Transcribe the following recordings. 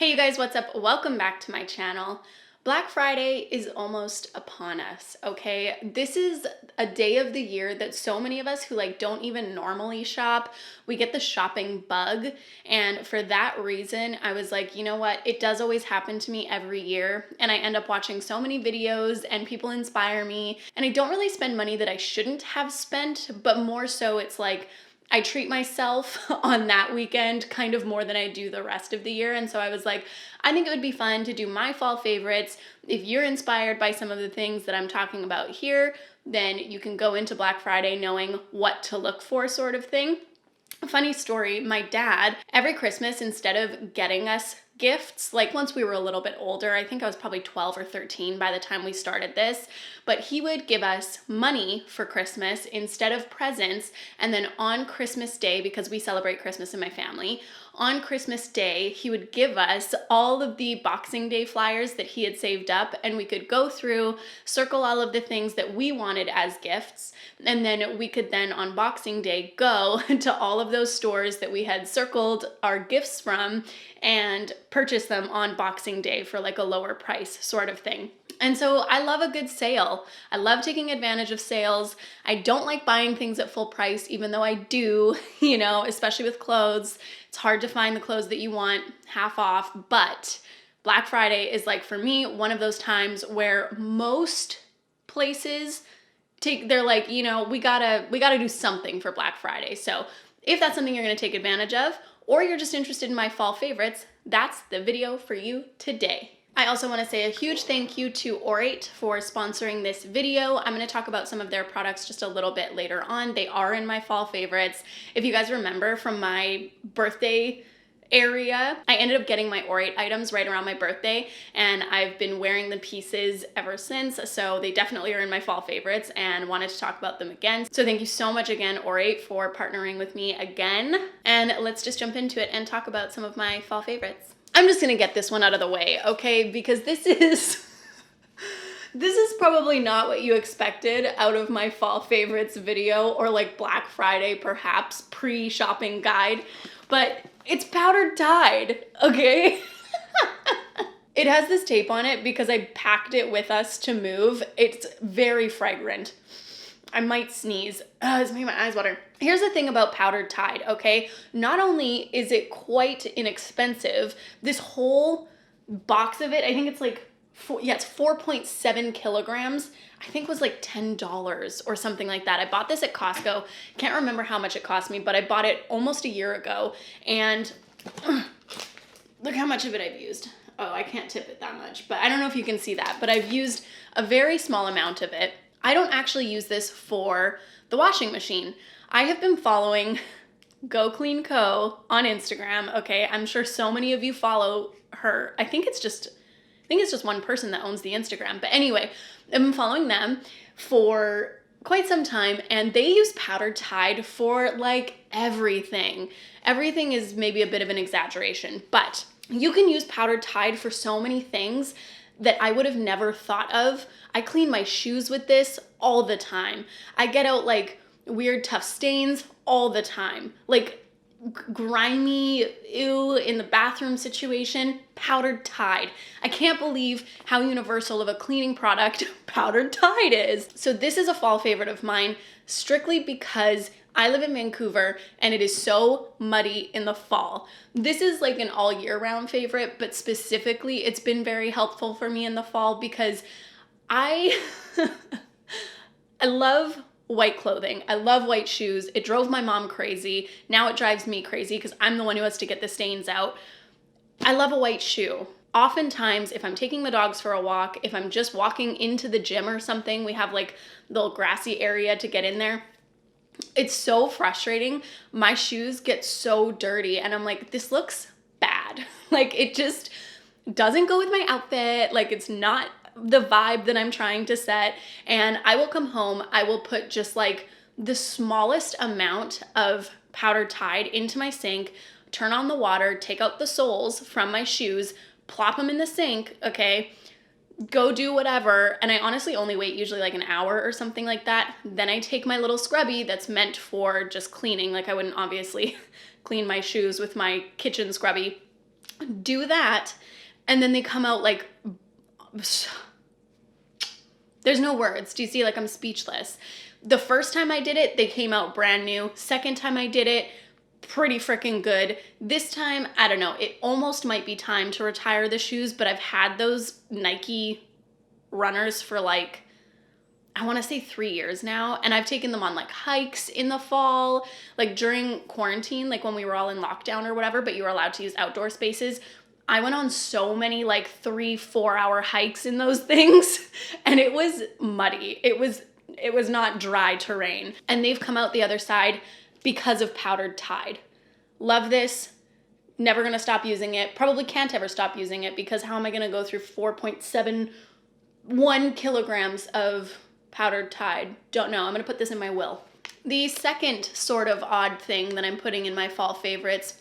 Hey you guys, what's up? Welcome back to my channel. Black Friday is almost upon us, okay? This is a day of the year that so many of us who don't even normally shop, we get the shopping bug. And for that reason, I was like, you know what? It does always happen to me every year. And I end up watching so many videos and people inspire me. And I don't really spend money that I shouldn't have spent, but more so it's like, I treat myself on that weekend kind of more than I do the rest of the year. And so I was like, I think it would be fun to do my fall favorites. If you're inspired by some of the things that I'm talking about here, then you can go into Black Friday knowing what to look for, sort of thing. Funny story, my dad, every Christmas, instead of getting us gifts, like once we were a little bit older, I think I was probably 12 or 13 by the time we started this, but he would give us money for Christmas instead of presents. And then on Christmas Day, because we celebrate Christmas in my family, on Christmas Day, he would give us all of the Boxing Day flyers that he had saved up, and we could go through, circle all of the things that we wanted as gifts, and then we could then on Boxing Day go to all of those stores that we had circled our gifts from and purchase them on Boxing Day for like a lower price sort of thing. And so I love a good sale. I love taking advantage of sales. I don't like buying things at full price, even though I do, especially with clothes. It's hard to find the clothes that you want half off, but Black Friday is like, for me, one of those times where most places they're like, we gotta do something for Black Friday. So if that's something you're gonna take advantage of, or you're just interested in my fall favorites, that's the video for you today. I also want to say a huge thank you to Orate for sponsoring this video. I'm going to talk about some of their products just a little bit later on. They are in my fall favorites. If you guys remember from my birthday area, I ended up getting my Orate items right around my birthday, and I've been wearing the pieces ever since, so they definitely are in my fall favorites and wanted to talk about them again. So thank you so much again, Orate, for partnering with me again. And let's just jump into it and talk about some of my fall favorites. I'm just gonna get this one out of the way, okay? Because this is probably not what you expected out of my fall favorites video, or like Black Friday, perhaps, pre-shopping guide, but it's powdered Tide, okay? It has this tape on it because I packed it with us to move. It's very fragrant. I might sneeze. It's making my eyes water. Here's the thing about powdered Tide, okay? Not only is it quite inexpensive, this whole box of it, I think it's like, it's 4.7 kilograms. I think was like $10 or something like that. I bought this at Costco. Can't remember how much it cost me, but I bought it almost a year ago. And look how much of it I've used. Oh, I can't tip it that much, but I don't know if you can see that, but I've used a very small amount of it. I don't actually use this for the washing machine. I have been following Go Clean Co on Instagram, okay? I'm sure so many of you follow her. I think it's just one person that owns the Instagram. But anyway, I've been following them for quite some time, and they use powdered Tide for like everything. Everything is maybe a bit of an exaggeration, but you can use powdered Tide for so many things that I would have never thought of. I clean my shoes with this all the time. I get out like weird tough stains all the time. Like grimy, ew, in the bathroom situation, powdered Tide. I can't believe how universal of a cleaning product powdered Tide is. So this is a fall favorite of mine, strictly because I live in Vancouver and it is so muddy in the fall. This is like an all year round favorite, but specifically it's been very helpful for me in the fall because I love white clothing. I love white shoes. It drove my mom crazy. Now it drives me crazy because I'm the one who has to get the stains out. I love a white shoe. Oftentimes, if I'm taking the dogs for a walk, if I'm just walking into the gym or something, we have like a little grassy area to get in there. It's so frustrating. My shoes get so dirty and I'm like, this looks bad. Like it just doesn't go with my outfit. Like it's not the vibe that I'm trying to set. And I will come home, I will put just like the smallest amount of powdered Tide into my sink, turn on the water, take out the soles from my shoes, plop them in the sink, okay? Go do whatever, and I honestly only wait usually like an hour or something like that. Then I take my little scrubby that's meant for just cleaning. Like I wouldn't obviously clean my shoes with my kitchen scrubby. Do that, and then they come out like, there's no words. Do you see? Like, I'm speechless. The first time I did it, they came out brand new. Second time I did it, pretty freaking good. This time, I don't know. It almost might be time to retire the shoes, but I've had those Nike runners for like, I want to say 3 years now. And I've taken them on like hikes in the fall, like during quarantine, like when we were all in lockdown or whatever, but you were allowed to use outdoor spaces. I went on so many like 3-4 hour hikes in those things, and it was muddy. It was not dry terrain. And they've come out the other side because of powdered Tide. Love this. Never gonna stop using it. Probably can't ever stop using it, because how am I gonna go through 4.71 kilograms of powdered Tide? Don't know. I'm gonna put this in my will. The second sort of odd thing that I'm putting in my fall favorites,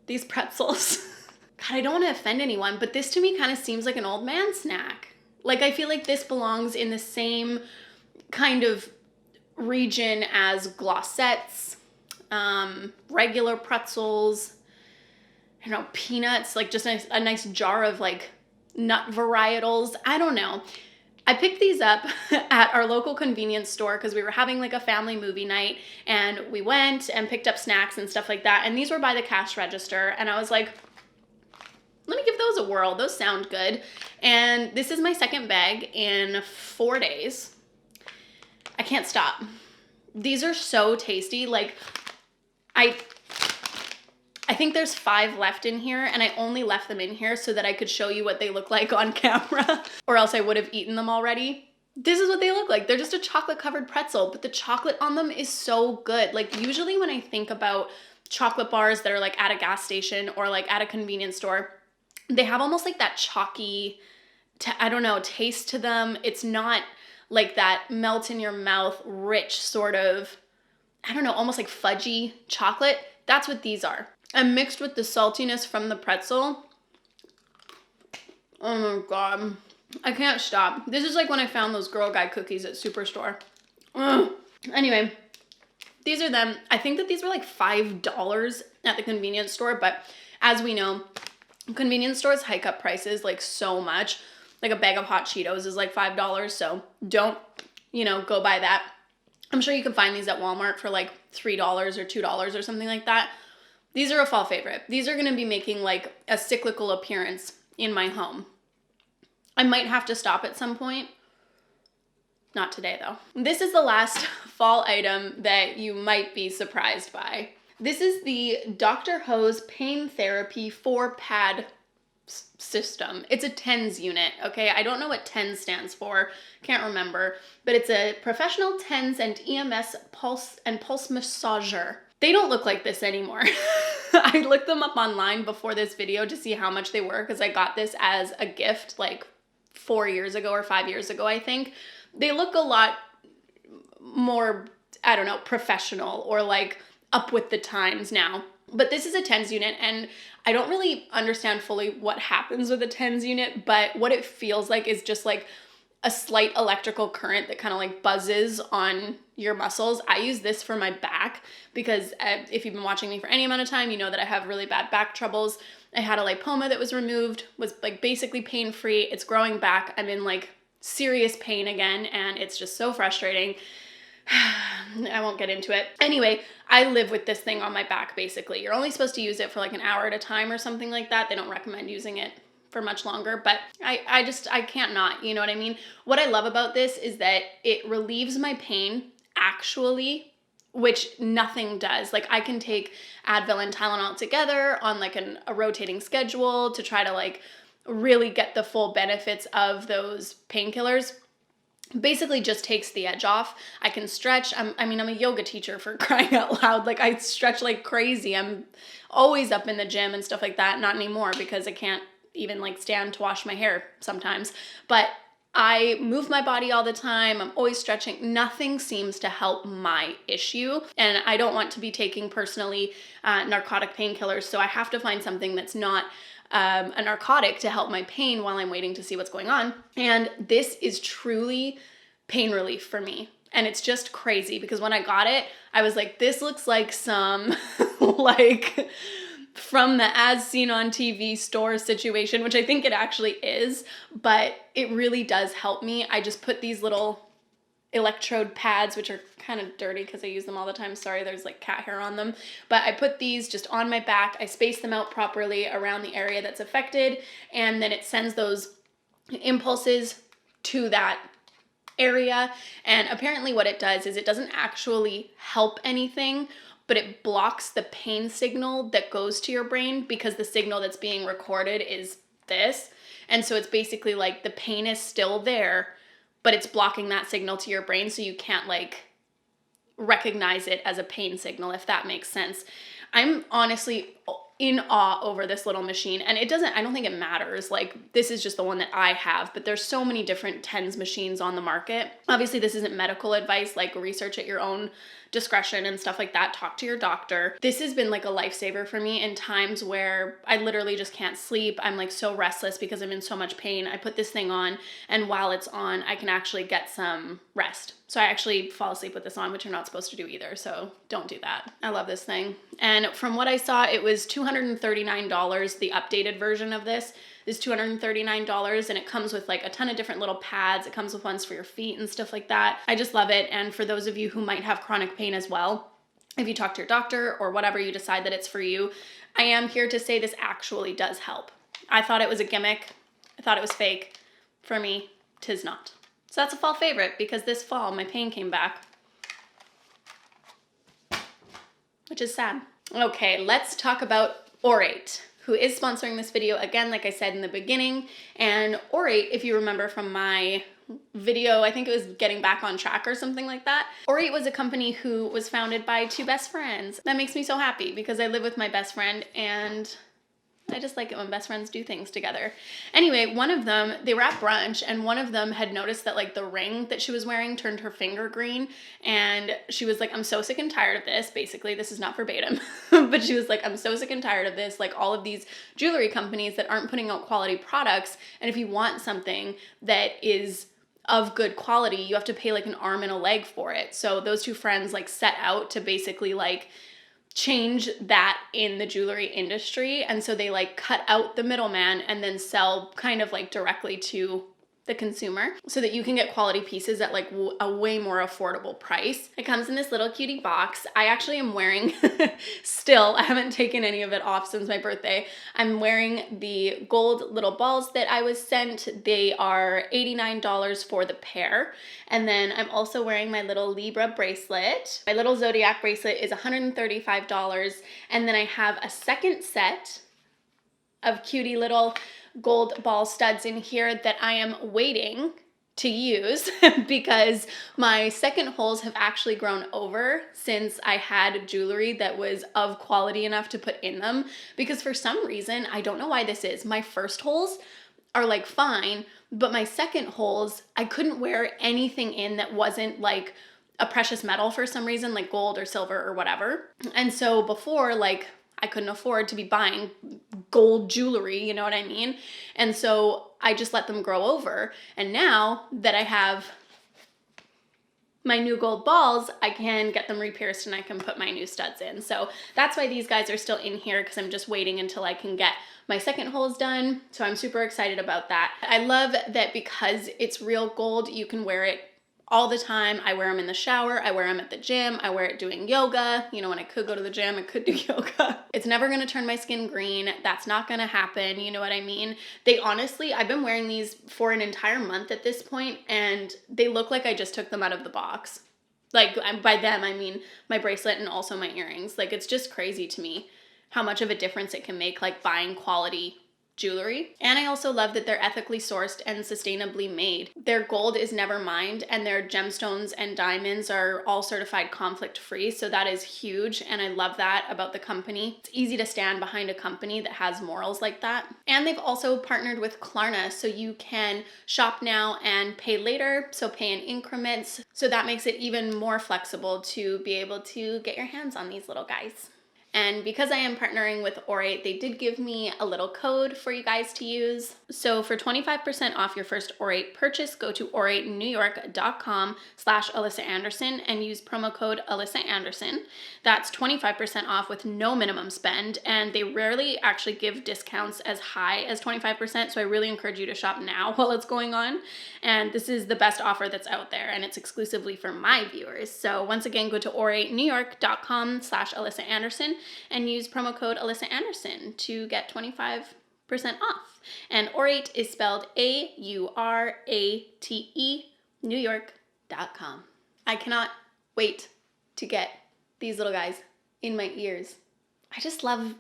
these pretzels. God, I don't want to offend anyone, but this to me kind of seems like an old man snack. Like, I feel like this belongs in the same kind of region as glossettes, regular pretzels, I don't know, peanuts, like just a nice jar of like nut varietals. I don't know. I picked these up at our local convenience store because we were having like a family movie night, and we went and picked up snacks and stuff like that. And these were by the cash register. And I was like, let me give those a whirl. Those sound good. And this is my second bag in 4 days. I can't stop. These are so tasty. Like, I think there's 5 left in here, and I only left them in here so that I could show you what they look like on camera, or else I would have eaten them already. This is what they look like. They're just a chocolate covered pretzel, but the chocolate on them is so good. Like, usually when I think about chocolate bars that are like at a gas station or like at a convenience store, they have almost like that chalky, I don't know, taste to them. It's not like that melt in your mouth, rich sort of, I don't know, almost like fudgy chocolate. That's what these are. And mixed with the saltiness from the pretzel. Oh my God. I can't stop. This is like when I found those Girl Guide cookies at Superstore. Ugh. Anyway, these are them. I think that these were like $5 at the convenience store, but as we know, convenience stores hike up prices like so much. Like a bag of hot Cheetos is like $5, so don't, go buy that. I'm sure you can find these at Walmart for like $3 or $2 or something like that. These are a fall favorite. These are gonna be making like a cyclical appearance in my home. I might have to stop at some point. Not today though. This is the last fall item that you might be surprised by. This is the Dr. Ho's Pain Therapy 4-pad system. It's a TENS unit, okay? I don't know what TENS stands for, can't remember, but it's a professional TENS and EMS pulse massager. They don't look like this anymore. I looked them up online before this video to see how much they were, because I got this as a gift like 4 years ago or 5 years ago, I think. They look a lot more, I don't know, professional or like up with the times now. But this is a TENS unit, and I don't really understand fully what happens with a TENS unit, but what it feels like is just like a slight electrical current that kind of like buzzes on your muscles. I use this for my back because if you've been watching me for any amount of time, you know that I have really bad back troubles. I had a lipoma that was removed, was like basically pain-free. It's growing back. I'm in like serious pain again, and it's just so frustrating. I won't get into it. Anyway, I live with this thing on my back, basically. You're only supposed to use it for like an hour at a time or something like that. They don't recommend using it for much longer, but I can't not, you know what I mean? What I love about this is that it relieves my pain, actually, which nothing does. Like, I can take Advil and Tylenol together on like a rotating schedule to try to like really get the full benefits of those painkillers. Basically just takes the edge off. I can stretch. I'm a yoga teacher, for crying out loud. Like, I stretch like crazy. I'm always up in the gym and stuff like that. Not anymore because I can't even like stand to wash my hair sometimes. But I move my body all the time. I'm always stretching. Nothing seems to help my issue. And I don't want to be taking personally narcotic painkillers. So I have to find something that's not a narcotic to help my pain while I'm waiting to see what's going on. And this is truly pain relief for me. And it's just crazy because when I got it, I was like, this looks like some like from the as seen on TV store situation, which I think it actually is, but it really does help me. I just put these little electrode pads, which are kind of dirty because I use them all the time. Sorry, there's like cat hair on them. But I put these just on my back. I space them out properly around the area that's affected, and then it sends those impulses to that area. And apparently what it does is it doesn't actually help anything, but it blocks the pain signal that goes to your brain, because the signal that's being recorded is this. And so it's basically like the pain is still there, but it's blocking that signal to your brain, so you can't like recognize it as a pain signal, if that makes sense. I'm honestly in awe over this little machine, and I don't think it matters. Like, this is just the one that I have, but there's so many different TENS machines on the market. Obviously, this isn't medical advice, like research at your own discretion and stuff like that. Talk to your doctor. This has been like a lifesaver for me in times where I literally just can't sleep. I'm like so restless because I'm in so much pain. I put this thing on, and while it's on, I can actually get some rest. So I actually fall asleep with this on, which you're not supposed to do either. So don't do that. I love this thing. And from what I saw, it was $239. The updated version of this is $239, and it comes with like a ton of different little pads. It comes with ones for your feet and stuff like that. I just love it. And for those of you who might have chronic pain as well, if you talk to your doctor or whatever, you decide that it's for you, I am here to say this actually does help. I thought it was a gimmick. I thought it was fake. For me, 'tis not. So that's a fall favorite, because this fall my pain came back, which is sad. Okay, let's talk about Orate, who is sponsoring this video again, like I said in the beginning. And Orate, if you remember from my video, I think it was getting back on track or something like that. Orate was a company who was founded by two best friends. That makes me so happy, because I live with my best friend, and I just like it when best friends do things together. Anyway, one of them, they were at brunch, and one of them had noticed that like the ring that she was wearing turned her finger green, and she was like, I'm so sick and tired of this. Basically, this is not verbatim, but she was like, I'm so sick and tired of this. Like, all of these jewelry companies that aren't putting out quality products, and if you want something that is of good quality, you have to pay like an arm and a leg for it. So those two friends like set out to basically like change that in the jewelry industry. And so they like cut out the middleman and then sell kind of like directly to the consumer, so that you can get quality pieces at like a way more affordable price. It comes in this little cutie box. I actually am wearing still, I haven't taken any of it off since my birthday. I'm wearing the gold little balls that I was sent. They are $89 for the pair. And then I'm also wearing my little Libra bracelet. My little Zodiac bracelet is $135. And then I have a second set of cutie little gold ball studs in here that I am waiting to use because my second holes have actually grown over since I had jewelry that was of quality enough to put in them. Because for some reason, I don't know why this is, my first holes are like fine, but my second holes, I couldn't wear anything in that wasn't like a precious metal for some reason, like gold or silver or whatever. And so before, like, I couldn't afford to be buying gold jewelry, you know what I mean? And so I just let them grow over. And now that I have my new gold balls, I can get them re-pierced and I can put my new studs in. So that's why these guys are still in here, because I'm just waiting until I can get my second holes done. So I'm super excited about that. I love that because it's real gold, you can wear it all the time. I wear them in the shower, I wear them at the gym, I wear it doing yoga. You know, when I could go to the gym, I could do yoga. It's never gonna turn my skin green. That's not gonna happen, you know what I mean? They honestly, I've been wearing these for an entire month at this point, and they look like I just took them out of the box. Like, by them, I mean my bracelet and also my earrings. Like, it's just crazy to me how much of a difference it can make, like buying quality jewelry. And I also love that they're ethically sourced and sustainably made. Their gold is never mined, and their gemstones and diamonds are all certified conflict free. So that is huge. And I love that about the company. It's easy to stand behind a company that has morals like that. And they've also partnered with Klarna, so you can shop now and pay later. So pay in increments. So that makes it even more flexible to be able to get your hands on these little guys. And because I am partnering with Orate, they did give me a little code for you guys to use. So for 25% off your first Orate purchase, go to oratenewyork.com/Alyssa Anderson and use promo code Alyssa Anderson. That's 25% off with no minimum spend, and they rarely actually give discounts as high as 25%, so I really encourage you to shop now while it's going on. And this is the best offer that's out there, and it's exclusively for my viewers. So once again, go to oratenewyork.com/Alyssa Anderson and use promo code Alyssa Anderson to get 25% off. And Orate is spelled AURATE, NewYork.com. I cannot wait to get these little guys in my ears. I just love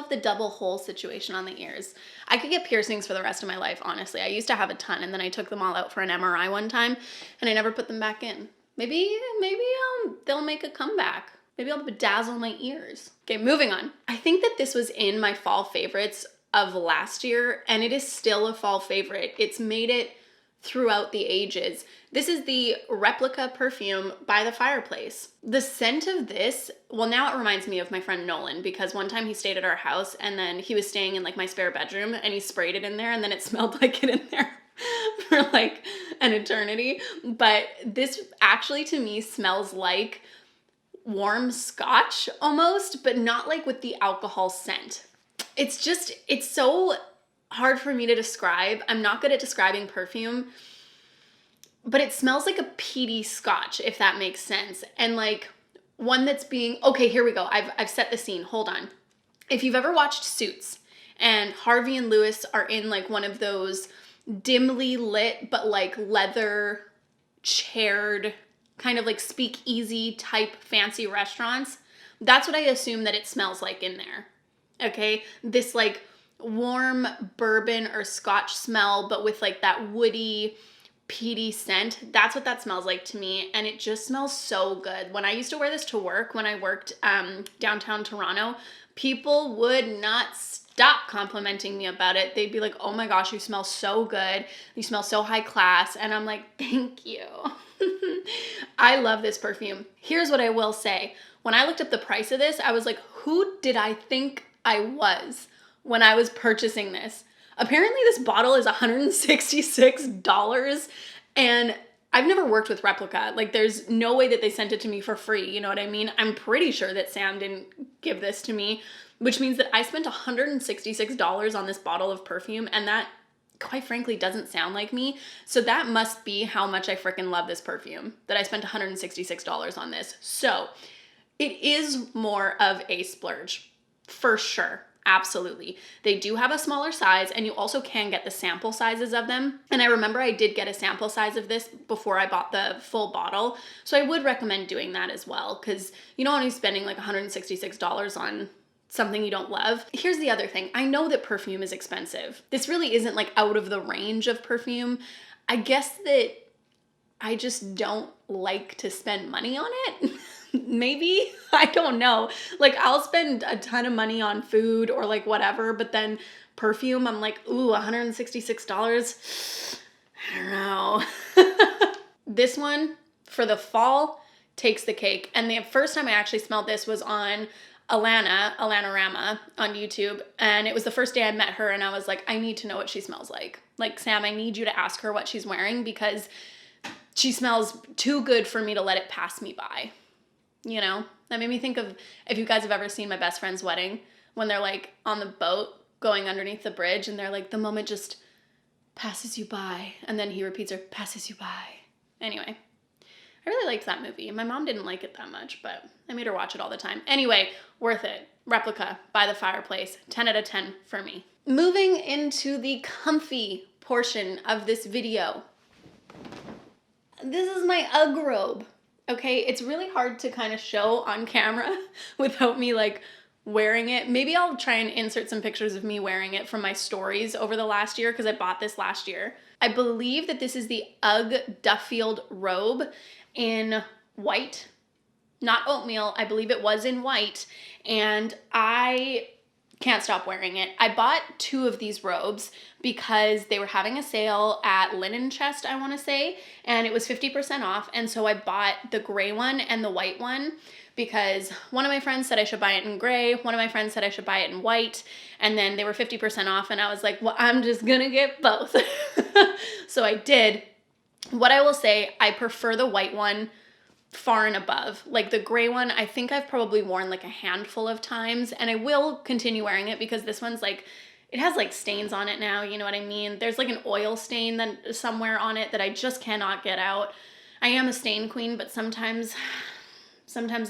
the double hole situation on the ears. I could get piercings for the rest of my life, honestly. I used to have a ton, and then I took them all out for an MRI one time, and I never put them back in. Maybe they'll make a comeback. Maybe I'll bedazzle my ears. Okay, moving on. I think that this was in my fall favorites of last year, and it is still a fall favorite. It's made it throughout the ages. This is the Replica Perfume by the Fireplace. The scent of this, well, now it reminds me of my friend Nolan, because one time he stayed at our house and then he was staying in like my spare bedroom and he sprayed it in there and then it smelled like it in there for like an eternity. But this actually to me smells like warm scotch almost, but not like with the alcohol scent. It's so hard for me to describe. I'm not good at describing perfume, but it smells like a peaty scotch, if that makes sense. And like one that's okay, here we go. I've set the scene. Hold on. If you've ever watched Suits and Harvey and Lewis are in like one of those dimly lit, but like leather chaired kind of like speakeasy type fancy restaurants, that's what I assume that it smells like in there. Okay, this like warm bourbon or scotch smell, but with like that woody, peaty scent. That's what that smells like to me, and it just smells so good. When I used to wear this to work, when I worked downtown Toronto, people would not stop complimenting me about it. They'd be like, "Oh my gosh, you smell so good. You smell so high class." And I'm like, "Thank you." I love this perfume. Here's what I will say. When I looked up the price of this, I was like, who did I think I was when I was purchasing this? Apparently this bottle is $166, and I've never worked with Replica. Like there's no way that they sent it to me for free, you know what I mean? I'm pretty sure that Sam didn't give this to me, which means that I spent $166 on this bottle of perfume, and that quite frankly doesn't sound like me. So that must be how much I freaking love this perfume, that I spent $166 on this. So it is more of a splurge, for sure. Absolutely. They do have a smaller size, and you also can get the sample sizes of them. And I remember I did get a sample size of this before I bought the full bottle. So I would recommend doing that as well, because you don't want to be spending like $166 on something you don't love. Here's the other thing. I know that perfume is expensive. This really isn't like out of the range of perfume. I guess that I just don't like to spend money on it. Maybe, I don't know. Like I'll spend a ton of money on food or like whatever, but then perfume, I'm like, ooh, $166. I don't know. This one for the fall takes the cake. And the first time I actually smelled this was on Alana Rama on YouTube. And it was the first day I met her, and I was like, I need to know what she smells like. Like, Sam, I need you to ask her what she's wearing, because she smells too good for me to let it pass me by. You know, that made me think of, if you guys have ever seen My Best Friend's Wedding, when they're like on the boat going underneath the bridge, and they're like, the moment just passes you by, and then he repeats her, passes you by. Anyway, I really liked that movie. My mom didn't like it that much, but I made her watch it all the time. Anyway, worth it. Replica by the Fireplace. 10 out of 10 for me. Moving into the comfy portion of this video. This is my UGG robe. Okay, it's really hard to kind of show on camera without me like wearing it. Maybe I'll try and insert some pictures of me wearing it from my stories over the last year, because I bought this last year. I believe that this is the UGG Duffield robe in white, not oatmeal. I believe it was in white, and I can't stop wearing it. I bought 2 of these robes because they were having a sale at Linen Chest, I want to say, and it was 50% off. And so I bought the gray one and the white one because one of my friends said I should buy it in gray, one of my friends said I should buy it in white, and then they were 50% off, and I was like, well, I'm just gonna get both. So I did. What I will say, I prefer the white one far and above. Like the gray one, I think I've probably worn like a handful of times, and I will continue wearing it because this one's like, it has like stains on it now, you know what I mean? There's like an oil stain that somewhere on it that I just cannot get out. I am a stain queen, but sometimes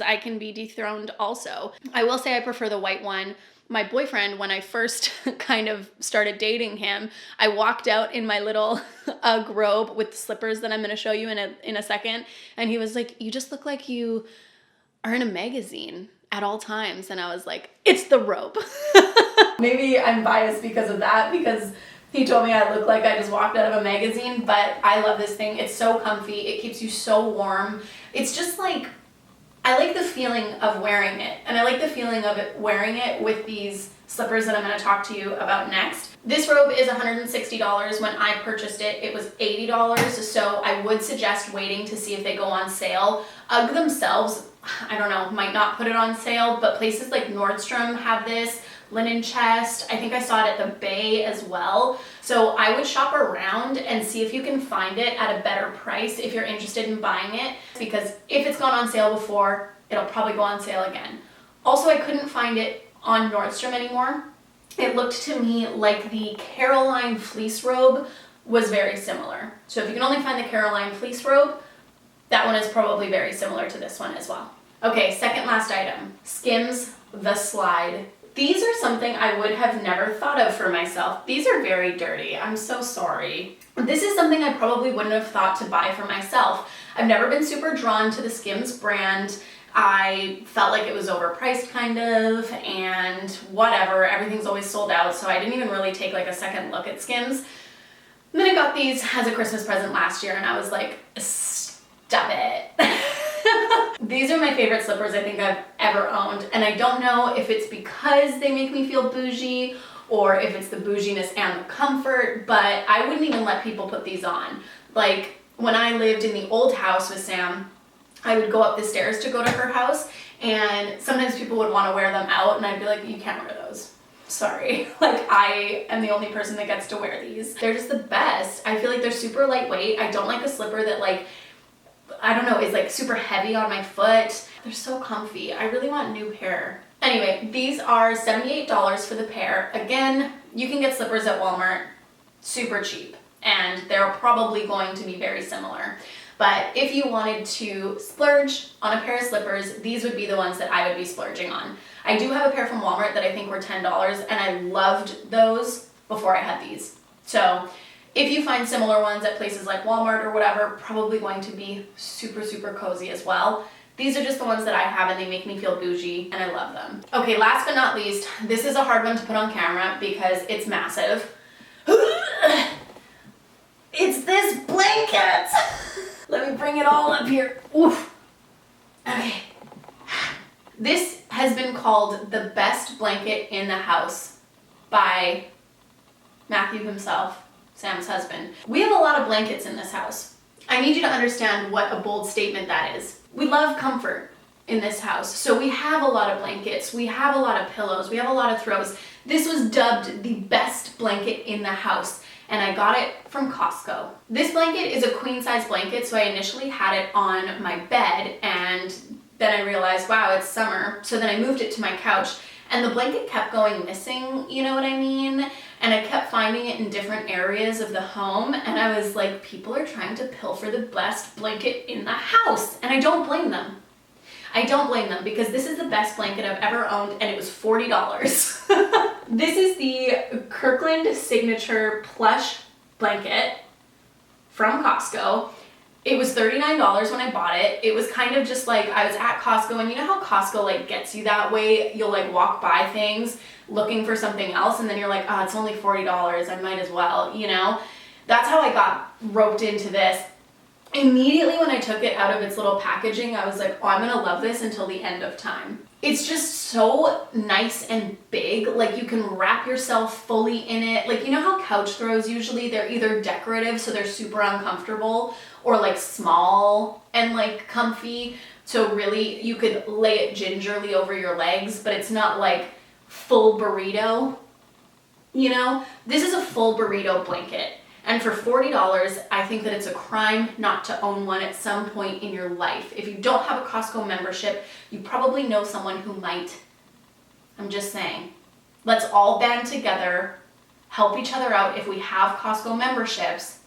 I can be dethroned also. I will say I prefer the white one. My boyfriend, when I first kind of started dating him, I walked out in my little Ugg robe with the slippers that I'm going to show you in a second, and he was like, you just look like you are in a magazine at all times. And I was like, it's the robe. Maybe I'm biased because of that, because he told me I look like I just walked out of a magazine, but I love this thing. It's so comfy. It keeps you so warm. It's just like, I like the feeling of wearing it, and I like the feeling of it wearing it with these slippers that I'm going to talk to you about next. This robe is $160. When I purchased it, it was $80, so I would suggest waiting to see if they go on sale. UGG themselves, I don't know, might not put it on sale, but places like Nordstrom have this, Linen Chest, I think I saw it at the Bay as well. So I would shop around and see if you can find it at a better price if you're interested in buying it, because if it's gone on sale before, it'll probably go on sale again. Also, I couldn't find it on Nordstrom anymore. It looked to me like the Caroline fleece robe was very similar. So if you can only find the Caroline fleece robe, that one is probably very similar to this one as well. Okay, second last item, Skims the Slide. These are something I would have never thought of for myself. These are very dirty. I'm so sorry. This is something I probably wouldn't have thought to buy for myself. I've never been super drawn to the Skims brand. I felt like it was overpriced kind of, and whatever, everything's always sold out, so I didn't even really take like a second look at Skims. And then I got these as a Christmas present last year, and I was like, stop it. These are my favorite slippers I think I've ever owned, and I don't know if it's because they make me feel bougie or if it's the bouginess and the comfort, but I wouldn't even let people put these on. Like when I lived in the old house with Sam, I would go up the stairs to go to her house, and sometimes people would want to wear them out, and I'd be like, you can't wear those. Sorry. Like, I am the only person that gets to wear these. They're just the best. I feel like they're super lightweight. I don't like a slipper that, like, I don't know, is like super heavy on my foot. They're so comfy. I really want a new pair. Anyway, these are $78 for the pair. Again, you can get slippers at Walmart super cheap, and they're probably going to be very similar. But if you wanted to splurge on a pair of slippers, these would be the ones that I would be splurging on. I do have a pair from Walmart that I think were $10, and I loved those before I had these. So if you find similar ones at places like Walmart or whatever, probably going to be super, super cozy as well. These are just the ones that I have, and they make me feel bougie, and I love them. Okay, last but not least, this is a hard one to put on camera because it's massive. It's this blanket! Let me bring it all up here. Oof. Okay. This has been called the best blanket in the house by Matthew himself, Sam's husband. We have a lot of blankets in this house. I need you to understand what a bold statement that is. We love comfort in this house, so we have a lot of blankets, we have a lot of pillows, we have a lot of throws. This was dubbed the best blanket in the house, and I got it from Costco. This blanket is a queen size blanket, so I initially had it on my bed, and then I realized, wow, it's summer, so then I moved it to my couch, and the blanket kept going missing, you know what I mean? And I kept finding it in different areas of the home, and I was like, people are trying to pilfer the best blanket in the house, and I don't blame them. I don't blame them, because this is the best blanket I've ever owned, and it was $40. This is the Kirkland Signature Plush Blanket from Costco. It was $39 when I bought it. It was kind of just like, I was at Costco, and you know how Costco like gets you that way? You'll like walk by things looking for something else, and then you're like, oh, it's only $40, I might as well, you know? That's how I got roped into this. Immediately when I took it out of its little packaging, I was like, oh, I'm gonna love this until the end of time. It's just so nice and big, like you can wrap yourself fully in it. Like, you know how couch throws usually, they're either decorative, so they're super uncomfortable, or like small and like comfy. So really, you could lay it gingerly over your legs, but it's not like full burrito, you know? This is a full burrito blanket. And for $40, I think that it's a crime not to own one at some point in your life. If you don't have a Costco membership, you probably know someone who might. I'm just saying. Let's all band together, help each other out. If we have Costco memberships,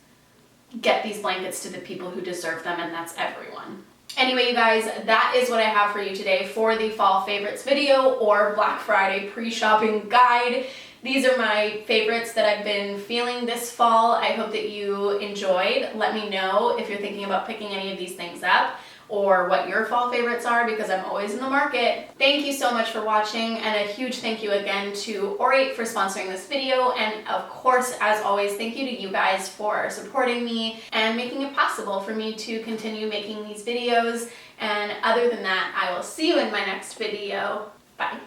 get these blankets to the people who deserve them, and that's everyone. Anyway, you guys, that is what I have for you today for the fall favorites video or Black Friday pre-shopping guide. These are my favorites that I've been feeling this fall. I hope that you enjoyed. Let me know if you're thinking about picking any of these things up or what your fall favorites are, because I'm always in the market. Thank you so much for watching, and a huge thank you again to Orate for sponsoring this video, and of course, as always, thank you to you guys for supporting me and making it possible for me to continue making these videos. And other than that, I will see you in my next video. Bye.